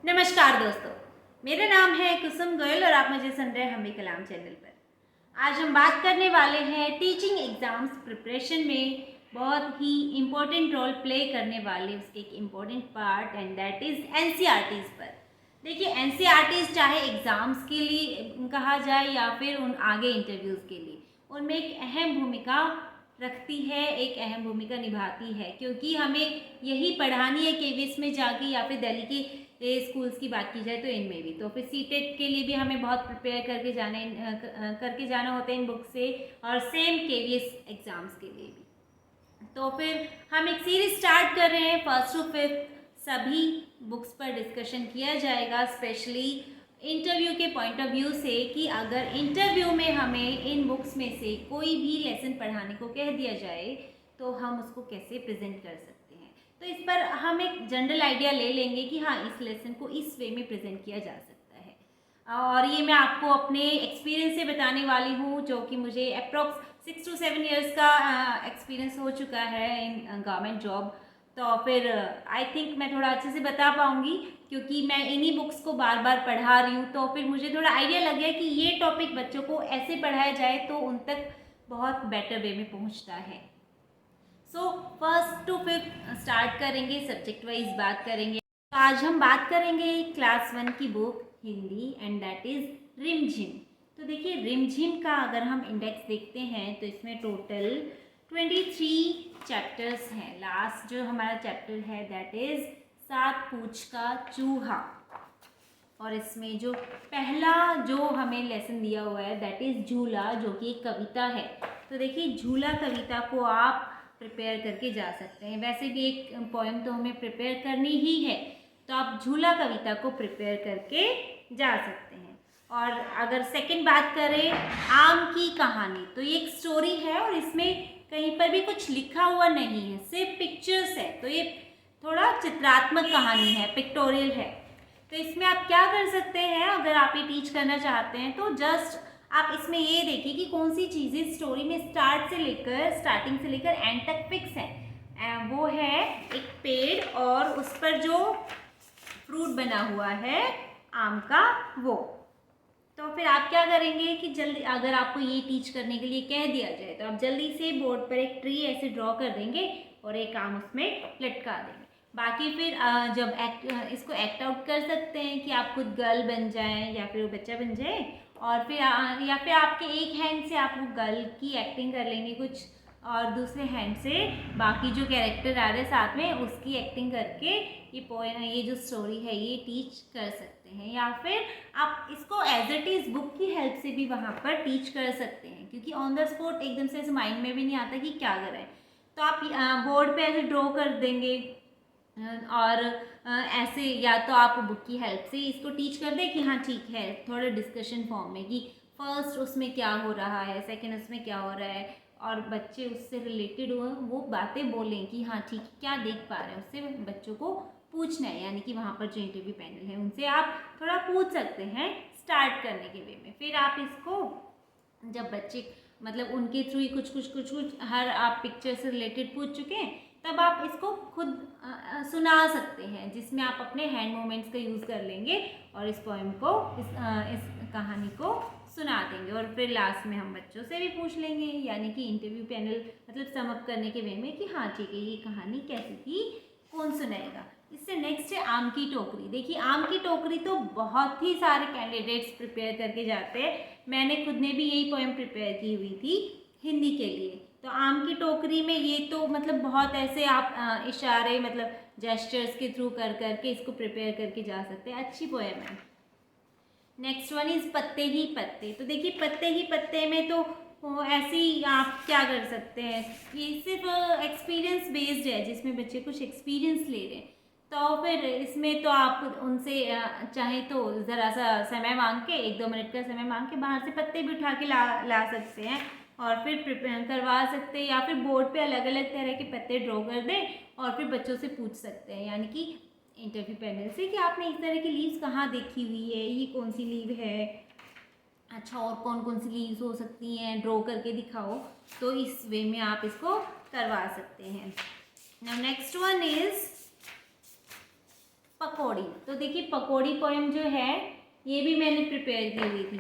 नमस्कार दोस्तों, मेरा नाम है कुसुम गोयल और आप मुझे सुन रहे हैं हम भी कलाम चैनल पर। आज हम बात करने वाले हैं टीचिंग एग्ज़ाम्स प्रिपरेशन में बहुत ही इम्पोर्टेंट रोल प्ले करने वाले उसके एक important part and that is NCERTs पर। देखिए, एनसीईआरटीज़ चाहे एग्ज़ाम्स के लिए कहा जाए या फिर उन आगे इंटरव्यूज़ के लिए, उनमें एक अहम भूमिका रखती है, एक अहम भूमिका निभाती है, क्योंकि हमें यही पढ़ानी है केवीएस में जाके या फिर दिल्ली के स्कूल्स की बात की जाए तो इनमें भी। तो फिर सीटेट के लिए भी हमें बहुत प्रिपेयर करके जाना होता है इन बुक से, और सेम केवीएस एग्ज़ाम्स के लिए भी। तो फिर हम एक सीरीज स्टार्ट कर रहे हैं, फर्स्ट टू फिफ्थ सभी बुक्स पर डिस्कशन किया जाएगा, स्पेशली इंटरव्यू के पॉइंट ऑफ व्यू से कि अगर इंटरव्यू में हमें इन बुक्स में से कोई भी लेसन पढ़ाने को कह दिया जाए तो हम उसको कैसे प्रेजेंट कर सकते हैं। तो इस पर हम एक जनरल आइडिया ले लेंगे कि हाँ, इस लेसन को इस वे में प्रेजेंट किया जा सकता है। और ये मैं आपको अपने एक्सपीरियंस से बताने वाली हूँ, जो कि मुझे अप्रॉक्स 6 to 7 ईयर्स का एक्सपीरियंस हो चुका है इन गवर्नमेंट जॉब। तो फिर आई थिंक मैं थोड़ा अच्छे से बता पाऊँगी, क्योंकि मैं इन्हीं बुक्स को बार बार पढ़ा रही हूँ। तो फिर मुझे थोड़ा आइडिया लग गया कि ये टॉपिक बच्चों को ऐसे पढ़ाया जाए तो उन तक बहुत बेटर वे में पहुँचता है। So first to fifth start करेंगे, सब्जेक्ट वाइज बात करेंगे। तो आज हम बात करेंगे क्लास 1 की book Hindi and that is रिमझिम। तो देखिए, रिमझिम का अगर हम इंडेक्स देखते हैं तो इसमें टोटल 23 चैप्टर्स हैं। लास्ट जो हमारा चैप्टर है दैट इज़ 7 पूछ का चूहा, और इसमें जो पहला जो हमें लेसन दिया हुआ है दैट इज़ झूला, जो कि एक कविता है। तो देखिए, झूला कविता को आप प्रिपेयर करके जा सकते हैं। वैसे भी एक पोएम तो हमें प्रिपेयर करनी ही है, तो आप झूला कविता को प्रिपेयर करके जा सकते हैं। और अगर सेकंड बात करें आम की कहानी, तो ये एक स्टोरी है और इसमें कहीं पर भी कुछ लिखा हुआ नहीं है, सिर्फ पिक्चर्स है। तो ये थोड़ा चित्रात्मक कहानी है, पिक्टोरियल है। तो इसमें आप क्या कर सकते हैं, अगर आप ये टीच करना चाहते हैं तो जस्ट आप इसमें ये देखिए कि कौन सी चीज़ें स्टोरी में स्टार्टिंग से लेकर एंड तक फिक्स है। वो है एक पेड़ और उस पर जो फ्रूट बना हुआ है आम का, वो। तो फिर आप क्या करेंगे कि जल्दी, अगर आपको ये टीच करने के लिए कह दिया जाए तो आप जल्दी से बोर्ड पर एक ट्री ऐसे ड्रॉ कर देंगे और एक आम उसमें लटका देंगे। बाकी फिर जब इसको एक्ट आउट कर सकते हैं कि आप खुद गर्ल बन जाएं या फिर वो बच्चा बन जाए, और फिर या फिर आपके एक हैंड से आप वो गर्ल की एक्टिंग कर लेंगे कुछ, और दूसरे हैंड से बाकी जो कैरेक्टर आ रहे हैं साथ में उसकी एक्टिंग करके ये पोएम, ये जो स्टोरी है ये टीच कर सकते हैं। या फिर आप इसको एज इट इज़ बुक की हेल्प से भी वहाँ पर टीच कर सकते हैं, क्योंकि ऑन द स्पॉट एकदम से ऐसे माइंड में भी नहीं आता कि क्या करें। तो आप बोर्ड पे ऐसे ड्रॉ कर देंगे, और ऐसे या तो आप बुक की हेल्प से इसको टीच कर दें कि हाँ ठीक है, थोड़ा डिस्कशन फॉर्म में कि फर्स्ट उसमें क्या हो रहा है, सेकंड उसमें क्या हो रहा है, और बच्चे उससे रिलेटेड वो बातें बोलें कि हाँ ठीक, क्या देख पा रहे हैं, उससे बच्चों को पूछना है। यानी कि वहाँ पर जो इंटरव्यू पैनल है उनसे आप थोड़ा पूछ सकते हैं स्टार्ट करने के वे में। फिर आप इसको जब बच्चे मतलब उनके थ्रू ही कुछ हर आप पिक्चर से रिलेटेड पूछ चुके हैं, तब आप इसको खुद सुना सकते हैं, जिसमें आप अपने हैंड मूवमेंट्स का यूज़ कर लेंगे और इस पोएम को, इस कहानी को सुना देंगे। और फिर लास्ट में हम बच्चों से भी पूछ लेंगे, यानी कि इंटरव्यू पैनल मतलब सम अप करने के वे में कि हाँ ठीक है, ये कहानी कैसी थी, कौन सुनाएगा। इससे नेक्स्ट है आम की टोकरी। देखिए, आम की टोकरी तो बहुत ही सारे कैंडिडेट्स प्रिपेयर करके जाते हैं। मैंने खुद ने भी यही पोएम प्रिपेयर की हुई थी हिंदी के लिए। तो आम की टोकरी में ये तो मतलब बहुत ऐसे आप इशारे मतलब जेस्चर्स के थ्रू कर करके इसको प्रिपेयर करके जा सकते हैं। अच्छी पोएम है। नेक्स्ट वन इज़ पत्ते ही पत्ते। तो देखिए, पत्ते ही पत्ते में तो ऐसे ही आप क्या कर सकते हैं, ये सिर्फ एक्सपीरियंस बेस्ड है, जिसमें बच्चे कुछ एक्सपीरियंस ले रहे हैं। तो फिर इसमें तो आप उनसे चाहे तो ज़रा सा समय मांग के, 1-2 मिनट का समय मांग के बाहर से पत्ते भी उठा के ला सकते हैं और फिर प्रिपेयर करवा सकते हैं। या फिर बोर्ड पे अलग अलग तरह के पत्ते ड्रॉ कर दें और फिर बच्चों से पूछ सकते हैं, यानी कि इंटरव्यू पैनल से, कि आपने इस तरह की लीव्स कहाँ देखी हुई है, ये कौन सी लीव है, अच्छा और कौन कौन सी लीव्स हो सकती हैं, ड्रॉ करके दिखाओ। तो इस वे में आप इसको करवा सकते हैं। नाउ नेक्स्ट वन इज पकौड़ी। तो देखिए पकौड़ी पोएम जो है ये भी मैंने प्रिपेयर की हुई थी।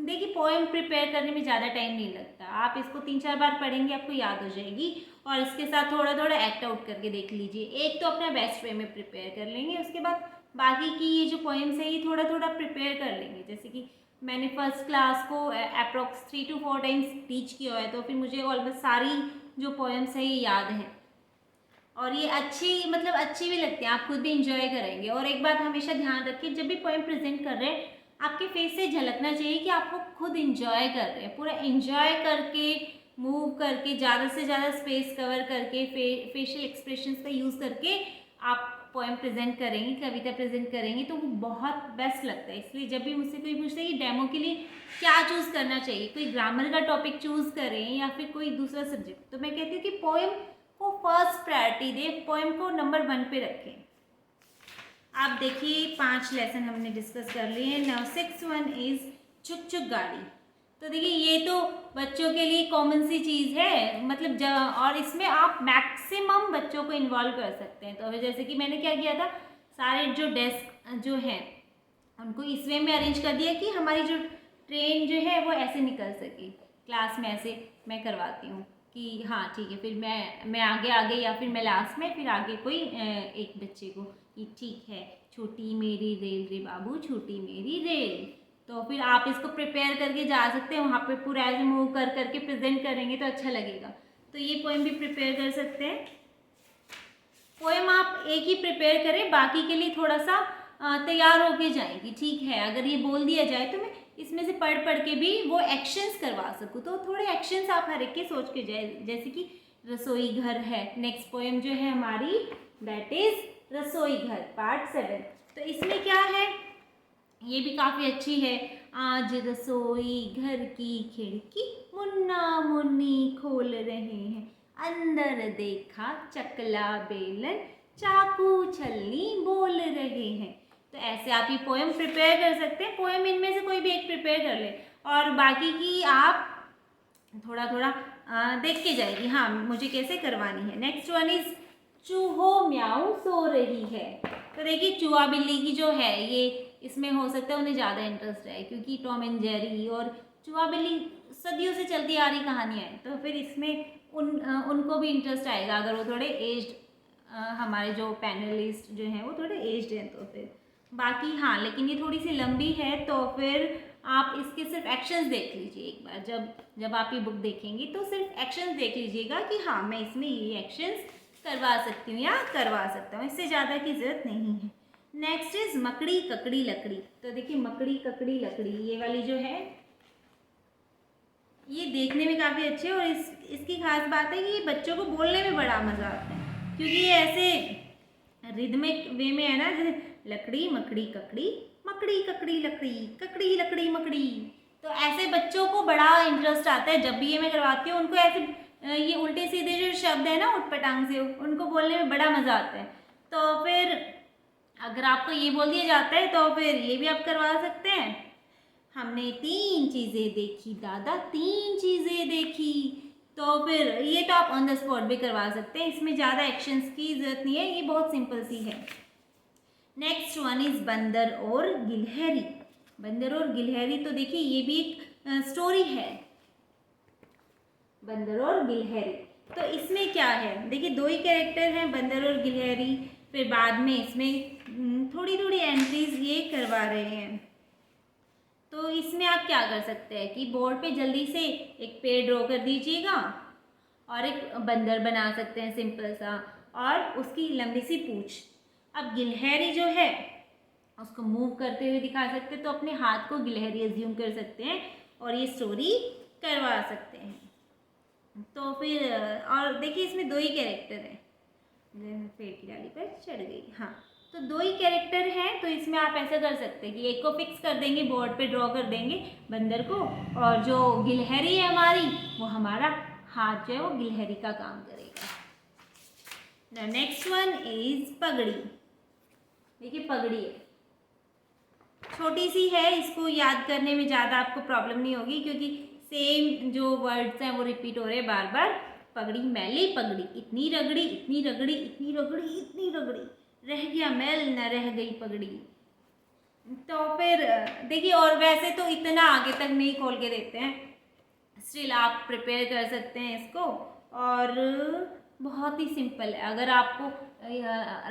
देखिए पोएम प्रिपेयर करने में ज़्यादा टाइम नहीं लगता, आप इसको 3-4 बार पढ़ेंगे आपको याद हो जाएगी, और इसके साथ थोड़ा थोड़ा एक्ट आउट करके देख लीजिए। एक तो अपना बेस्ट वे में प्रिपेयर कर लेंगे, उसके बाद बाकी की ये जो पोएम्स है ये थोड़ा थोड़ा प्रिपेयर कर लेंगे। जैसे कि मैंने फर्स्ट क्लास को अप्रॉक्स 3 to 4 टाइम्स टीच किया है, तो फिर मुझे ऑलमोस्ट सारी जो पोएम्स है ये याद हैं, और ये अच्छी भी लगती हैं, आप खुद भी इंजॉय करेंगे। और एक बात हमेशा ध्यान रखिए, जब भी पोएम प्रेजेंट कर रहे हैं आपके फेस से झलकना चाहिए कि आप वो खुद इंजॉय कर रहे हैं, पूरा इंजॉय करके मूव करके ज़्यादा से ज़्यादा स्पेस कवर करके फेशियल एक्सप्रेशंस का यूज़ करके आप पोएम प्रेजेंट करेंगे, कविता प्रेजेंट करेंगे, तो वो बहुत बेस्ट लगता है। इसलिए जब भी मुझसे कोई पूछता है कि डेमो के लिए क्या चूज़ करना चाहिए, कोई ग्रामर का टॉपिक चूज़ करें या फिर कोई दूसरा सब्जेक्ट, तो मैं कहती हूँ कि पोएम को फर्स्ट प्रायोरिटी दें, पोएम को नंबर 1 पे रखें। आप देखिए 5 लेसन हमने डिस्कस कर लिए हैं। नाउ 6th वन इज़ चुक चुक गाड़ी। तो देखिए ये तो बच्चों के लिए कॉमन सी चीज़ है, मतलब और इसमें आप मैक्सिमम बच्चों को इन्वॉल्व कर सकते हैं। तो अभी जैसे कि मैंने क्या किया था, सारे जो डेस्क जो हैं उनको इस वे में अरेंज कर दिया कि हमारी जो ट्रेन जो है वो ऐसे निकल सके। क्लास में ऐसे मैं करवाती हूँ कि हाँ ठीक है, फिर मैं आगे या फिर मैं लास्ट में, फिर आगे कोई एक बच्चे को कि ठीक है, छोटी मेरी रेल रे बाबू छोटी मेरी रेल। तो फिर आप इसको प्रिपेयर करके जा सकते हैं, वहाँ पे पूरा ऐसे मूव करके प्रेजेंट करेंगे तो अच्छा लगेगा। तो ये पोएम भी प्रिपेयर कर सकते हैं। पोएम आप एक ही प्रिपेयर करें, बाकी के लिए थोड़ा सा तैयार होके जाएंगी। ठीक है, अगर ये बोल दिया जाए तो मैं इसमें से पढ़ के भी वो एक्शंस करवा सकूँ, तो थोड़े एक्शंस आप हर एक के सोच के जाए। जैसे कि रसोई घर है, नेक्स्ट पोएम जो है हमारी दैट इज रसोई घर पार्ट 7। तो इसमें क्या है, ये भी काफ़ी अच्छी है। आज रसोई घर की खिड़की मुन्ना मुन्नी खोल रहे हैं, अंदर देखा चकला बेलन चाकू छलनी बोल रहे हैं। तो ऐसे आप ये पोएम प्रिपेयर कर सकते हैं। पोएम इनमें से कोई भी एक प्रिपेयर कर ले, और बाकी की आप थोड़ा थोड़ा देख के जाएगी हाँ मुझे कैसे करवानी है। नेक्स्ट वन इज चूहो म्याऊ सो रही है। तो देखिए चूहा बिल्ली की जो है ये इसमें हो सकता है उन्हें ज़्यादा इंटरेस्ट है, क्योंकि टॉम एंड जेरी और चूहा बिल्ली सदियों से चलती आ रही कहानियाँ हैं, तो फिर इसमें उनको भी इंटरेस्ट आएगा अगर वो थोड़े एज्ड, हमारे जो पैनलिस्ट जो हैं वो थोड़े एज्ड हैं। तो फिर बाकी हाँ, लेकिन ये थोड़ी सी लंबी है, तो फिर आप इसके सिर्फ एक्शंस देख लीजिए एक बार। जब आप ये बुक देखेंगी तो सिर्फ एक्शंस देख लीजिएगा कि हाँ मैं इसमें ये एक्शंस करवा सकती हूँ या करवा सकता हूँ, इससे ज़्यादा की ज़रूरत नहीं है। नेक्स्ट इज मकड़ी ककड़ी लकड़ी। तो देखिए मकड़ी ककड़ी लकड़ी ये वाली जो है ये देखने में काफ़ी अच्छी है, और इसकी खास बात है कि ये बच्चों को बोलने में बड़ा मज़ा आता है, क्योंकि ये ऐसे रिदमिक वे में है ना, जैसे लकड़ी मकड़ी ककड़ी मकड़ी ककड़ी लकड़ी ककड़ी लकड़ी मकड़ी। तो ऐसे बच्चों को बड़ा इंटरेस्ट आता है। जब भी ये मैं करवाती हूँ उनको ऐसे ये उल्टे सीधे जो शब्द है ना उटपटांग से, उनको बोलने में बड़ा मज़ा आता है। तो फिर अगर आपको ये बोल दिया जाता है तो फिर ये भी आप करवा सकते हैं। हमने 3 चीज़ें देखी दादा 3 चीज़ें देखी। तो फिर ये तो आप ऑन द स्पॉट भी करवा सकते हैं, इसमें ज़्यादा एक्शंस की ज़रूरत नहीं है, ये बहुत सिंपल सी है। नेक्स्ट वन इज़ बंदर और गिलहरी। बंदर और गिलहरी, तो देखिए ये भी एक स्टोरी है, बंदर और गिलहरी। तो इसमें क्या है, देखिए 2 ही कैरेक्टर हैं, बंदर और गिलहरी। फिर बाद में इसमें थोड़ी थोड़ी एंट्रीज ये करवा रहे हैं। तो इसमें आप क्या कर सकते हैं कि बोर्ड पे जल्दी से एक पेड़ ड्रॉ कर दीजिएगा, और एक बंदर बना सकते हैं सिंपल सा, और उसकी लंबी सी पूँछ। अब गिलहरी जो है उसको मूव करते हुए दिखा सकते हैं, तो अपने हाथ को गिलहरी अज्यूम कर सकते हैं और ये स्टोरी करवा सकते हैं। तो फिर और देखिए इसमें 2 ही कैरेक्टर हैं। पेड़ की डाली पर चढ़ गई, हाँ तो 2 ही कैरेक्टर हैं। तो इसमें आप ऐसा कर सकते हैं कि एक को फिक्स कर देंगे, बोर्ड पे ड्रॉ कर देंगे बंदर को, और जो गिलहरी है हमारी वो हमारा हाथ जो है वो गिलहरी का काम करेगा। नेक्स्ट वन इज पगड़ी। देखिए पगड़ी है, छोटी सी है, इसको याद करने में ज़्यादा आपको प्रॉब्लम नहीं होगी, क्योंकि सेम जो वर्ड्स हैं वो रिपीट हो रहे हैं बार बार। पगड़ी मैली पगड़ी, इतनी रगड़ी इतनी रगड़ी इतनी रगड़ी इतनी रगड़ी, रह गया मैल न रह गई पगड़ी। तो फिर देखिए, और वैसे तो इतना आगे तक नहीं खोल के देते हैं, स्टिल आप प्रिपेयर कर सकते हैं इसको। और बहुत ही सिंपल है। अगर आपको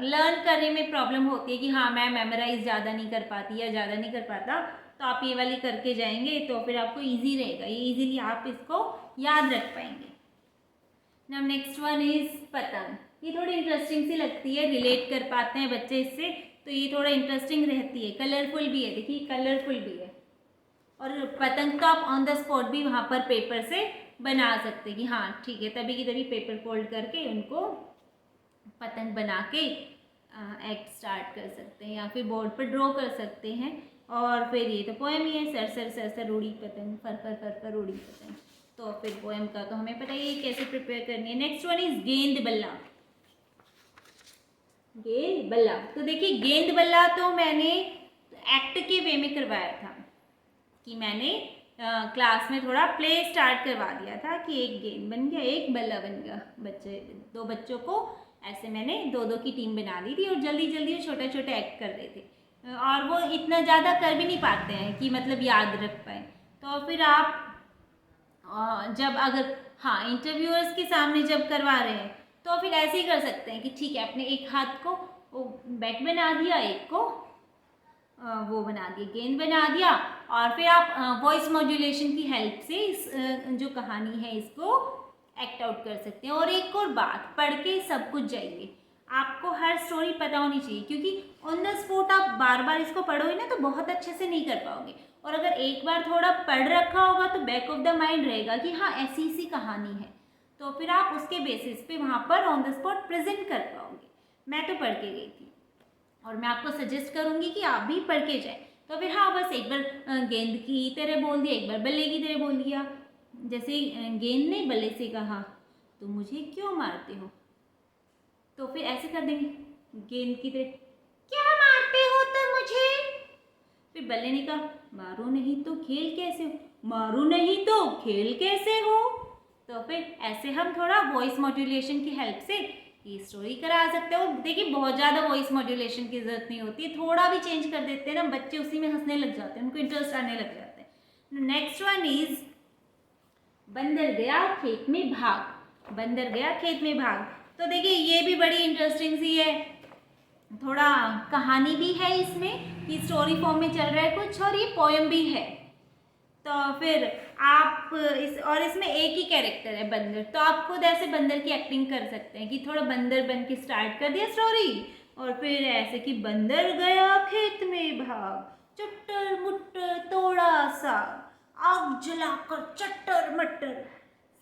लर्न करने में प्रॉब्लम होती है कि हाँ मैं मेमोराइज ज़्यादा नहीं कर पाती या ज़्यादा नहीं कर पाता, तो आप ये वाली करके जाएंगे तो फिर आपको इजी रहेगा, ये इजीली आप इसको याद रख पाएंगे। नाउ नेक्स्ट वन इज़ पतंग। ये थोड़ी इंटरेस्टिंग सी लगती है, रिलेट कर पाते हैं बच्चे इससे, तो ये थोड़ा इंटरेस्टिंग रहती है, कलरफुल भी है। देखिए कलरफुल भी है। और पतंग तो आप ऑन द स्पॉट भी वहाँ पर पेपर से बना सकते हैं कि हाँ ठीक है, तभी की तभी पेपर फोल्ड करके उनको पतंग बना के एक्ट स्टार्ट कर सकते हैं, या फिर बोर्ड पर ड्रॉ कर सकते हैं। और फिर ये तो पोएम ही है, सर सर सर सर उड़ी पतंग, फर फर फर फर उड़ी पतंग। तो फिर पोएम का तो हमें पता ही है कैसे प्रिपेयर करनी है। नेक्स्ट वन इज गेंद बल्ला। गेंद बल्ला, तो देखिए गेंद बल्ला तो मैंने एक्ट के वे में करवाया था कि मैंने क्लास में थोड़ा प्ले स्टार्ट करवा दिया था कि एक गेंद बन गया, एक बल्ला बन गया। दो बच्चों को ऐसे मैंने दो दो की टीम बना दी थी और जल्दी जल्दी छोटे छोटे एक्ट कर रहे थे, और वो इतना ज़्यादा कर भी नहीं पाते हैं कि मतलब याद रख पाए। तो फिर आप जब अगर हाँ इंटरव्यूअर्स के सामने जब करवा रहे हैं तो फिर ऐसे ही कर सकते हैं कि ठीक है, अपने एक हाथ को वो बैट बना दिया, एक को वो बना दिया गेंद बना दिया, और फिर आप वॉइस मॉड्यूलेशन की हेल्प से इस जो कहानी है इसको एक्ट आउट कर सकते हैं। और एक और बात, पढ़ के सब कुछ जाइए, आपको हर स्टोरी पता होनी चाहिए, क्योंकि ऑन द स्पॉट आप बार बार इसको पढ़ोगे ना तो बहुत अच्छे से नहीं कर पाओगे। और अगर एक बार थोड़ा पढ़ रखा होगा तो बैक ऑफ द माइंड रहेगा कि हाँ ऐसी ऐसी कहानी है, तो फिर आप उसके बेसिस पे वहाँ पर ऑन द स्पॉट प्रेजेंट कर पाओगे। मैं तो पढ़ के गई थी और मैं आपको सजेस्ट करूँगी कि आप भी पढ़ के जाएँ। तो फिर हाँ बस एक बार गेंद की तरह बोल दिया, एक बार बल्ले की तरह बोल दिया। जैसे गेंद ने बल्ले से कहा तो मुझे क्यों मारते हो, तो फिर ऐसे कर देंगे गेंद की तरह, क्या मारते हो तुम मुझे। फिर बल्ले ने कहा मारो नहीं तो खेल कैसे हो, मारो नहीं तो खेल कैसे हो। तो फिर ऐसे हम थोड़ा वॉइस मॉड्यूलेशन की हेल्प से ये स्टोरी करा सकते हो। देखिए बहुत ज़्यादा वॉइस मॉड्यूलेशन की जरूरत नहीं होती है, थोड़ा भी चेंज कर देते हैं ना बच्चे उसी में हंसने लग जाते हैं, उनको इंटरेस्ट आने लग जाता है। नेक्स्ट वन इज बंदर गया खेत में भाग। बंदर गया खेत में भाग, तो देखिए ये भी बड़ी इंटरेस्टिंग सी है, थोड़ा कहानी भी है इसमें कि स्टोरी फॉर्म में चल रहा है कुछ, और ये पोएम भी है। तो फिर आप इसमें एक ही कैरेक्टर है बंदर, तो आप खुद ऐसे बंदर की एक्टिंग कर सकते हैं कि थोड़ा बंदर बन के स्टार्ट कर दिया स्टोरी, और फिर ऐसे कि बंदर गया खेत में भाग, चट्टर मुट्टर तोड़ा साग, आग जलाकर चट्टर मट्टर,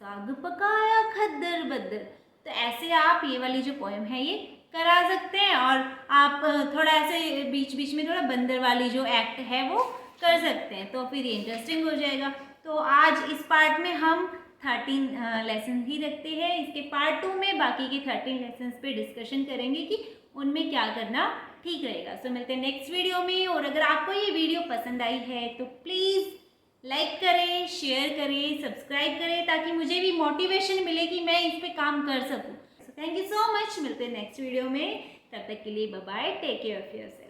साग पकाया खद्दर बद्दर। तो ऐसे आप ये वाली जो पोएम है ये करा सकते हैं, और आप थोड़ा ऐसे बीच बीच में थोड़ा बंदर वाली जो एक्ट है वो कर सकते हैं, तो फिर ये इंटरेस्टिंग हो जाएगा। तो आज इस पार्ट में हम 13 लेसन ही रखते हैं, इसके पार्ट 2 में बाकी के 13 लेसन पे डिस्कशन करेंगे कि उनमें क्या करना ठीक रहेगा। सो मिलते हैं नेक्स्ट वीडियो में। और अगर आपको ये वीडियो पसंद आई है तो प्लीज़ लाइक करें, शेयर करें, सब्सक्राइब करें, ताकि मुझे भी मोटिवेशन मिले कि मैं इस पे काम कर सकूं। So thank you so much, मिलते हैं नेक्स्ट वीडियो में, तब तक के लिए bye bye, take care of yourself.